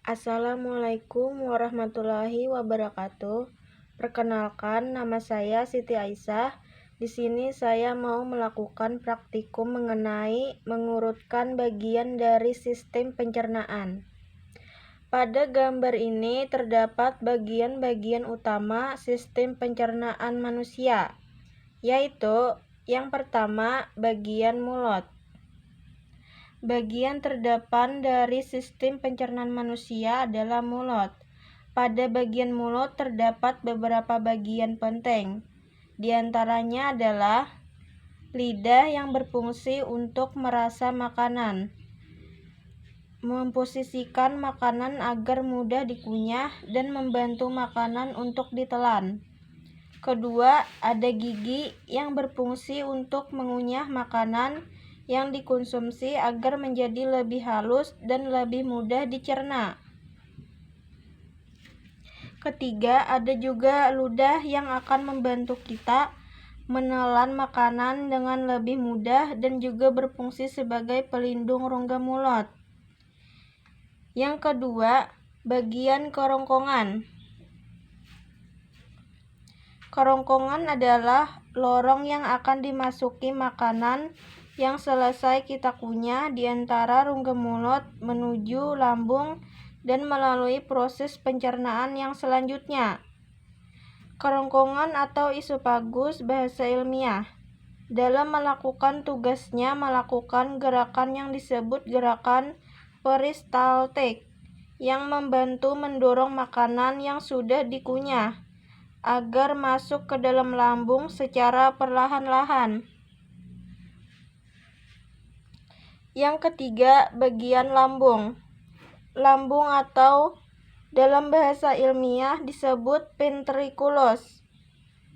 Assalamualaikum warahmatullahi wabarakatuh. Perkenalkan, nama saya Siti Aisyah. Di sini saya mau melakukan praktikum mengenai mengurutkan bagian dari sistem pencernaan. Pada gambar ini terdapat bagian-bagian utama sistem pencernaan manusia, yaitu yang pertama, bagian mulut. Bagian terdepan dari sistem pencernaan manusia adalah mulut. Pada bagian mulut terdapat beberapa bagian penting. Di antaranya adalah lidah yang berfungsi untuk merasa makanan, memposisikan makanan agar mudah dikunyah dan membantu makanan untuk ditelan. Kedua, ada gigi yang berfungsi untuk mengunyah makanan yang dikonsumsi agar menjadi lebih halus dan lebih mudah dicerna. Ketiga, ada juga ludah yang akan membantu kita menelan makanan dengan lebih mudah dan juga berfungsi sebagai pelindung rongga mulut. Yang kedua, bagian kerongkongan. Kerongkongan adalah lorong yang akan dimasuki makanan yang selesai kita kunyah di antara rongga mulut menuju lambung dan melalui proses pencernaan yang selanjutnya. Kerongkongan atau esofagus bahasa ilmiah dalam melakukan tugasnya melakukan gerakan yang disebut gerakan peristaltik yang membantu mendorong makanan yang sudah dikunyah agar masuk ke dalam lambung secara perlahan-lahan. Yang ketiga, bagian lambung. Lambung atau dalam bahasa ilmiah disebut ventriculus,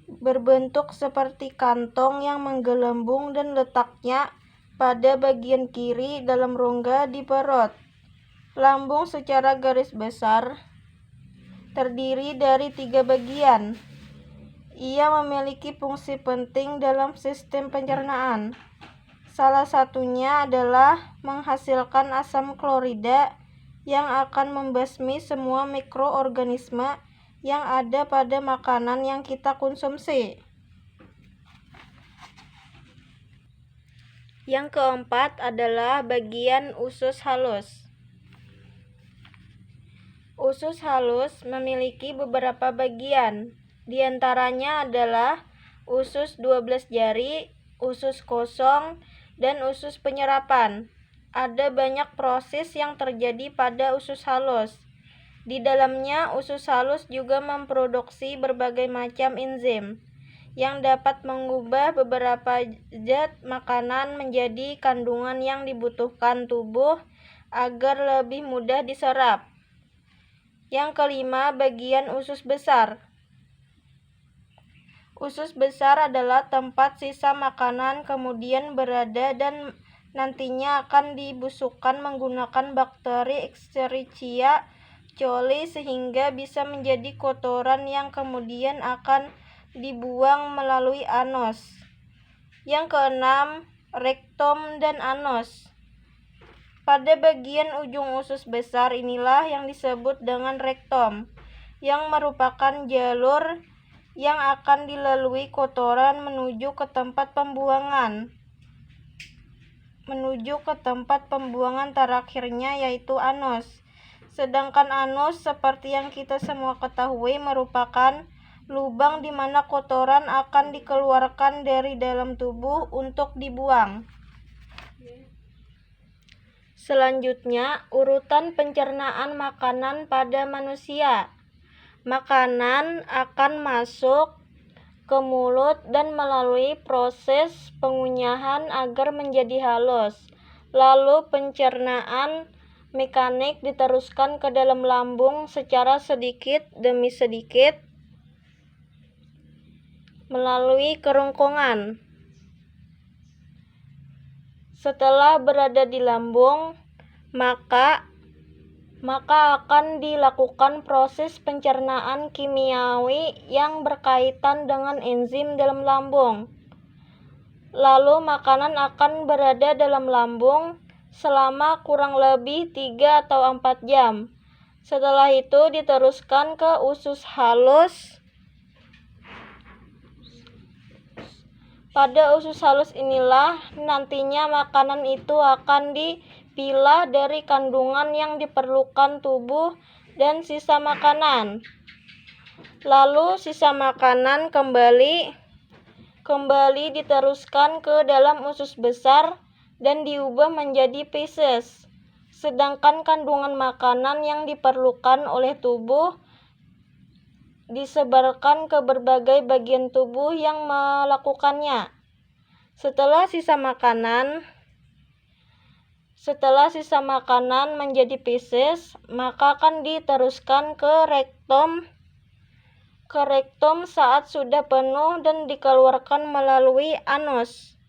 berbentuk seperti kantong yang menggelembung dan letaknya pada bagian kiri dalam rongga di perut. Lambung secara garis besar terdiri dari 3 bagian. Ia memiliki fungsi penting dalam sistem pencernaan. Salah satunya adalah menghasilkan asam klorida yang akan membasmi semua mikroorganisme yang ada pada makanan yang kita konsumsi. Yang keempat adalah bagian usus halus. Usus halus memiliki beberapa bagian. Di antaranya adalah usus 12 jari, usus kosong, dan usus penyerapan. Ada banyak proses yang terjadi pada usus halus. Di dalamnya, usus halus juga memproduksi berbagai macam enzim yang dapat mengubah beberapa zat makanan menjadi kandungan yang dibutuhkan tubuh agar lebih mudah diserap. Yang kelima, bagian usus besar. Usus besar adalah tempat sisa makanan kemudian berada dan nantinya akan dibusukkan menggunakan bakteri Escherichia coli sehingga bisa menjadi kotoran yang kemudian akan dibuang melalui anus. Yang keenam, rektum dan anus. Pada bagian ujung usus besar inilah yang disebut dengan rektum, yang merupakan jalur yang akan dilalui kotoran menuju ke tempat pembuangan terakhirnya yaitu anus. Sedangkan anus seperti yang kita semua ketahui merupakan lubang di mana kotoran akan dikeluarkan dari dalam tubuh untuk dibuang. Selanjutnya, urutan pencernaan makanan pada manusia. Makanan akan masuk ke mulut dan melalui proses pengunyahan agar menjadi halus. Lalu pencernaan mekanik diteruskan ke dalam lambung secara sedikit demi sedikit melalui kerongkongan. Setelah berada di lambung, maka akan dilakukan proses pencernaan kimiawi yang berkaitan dengan enzim dalam lambung. Lalu makanan akan berada dalam lambung selama kurang lebih 3 atau 4 jam. Setelah itu diteruskan ke usus halus. Pada usus halus inilah nantinya makanan itu akan dipilah dari kandungan yang diperlukan tubuh dan sisa makanan. Lalu sisa makanan kembali diteruskan ke dalam usus besar dan diubah menjadi feses. Sedangkan kandungan makanan yang diperlukan oleh tubuh disebarkan ke berbagai bagian tubuh yang melakukannya. Setelah sisa makanan menjadi feses, maka akan diteruskan ke rektum saat sudah penuh dan dikeluarkan melalui anus.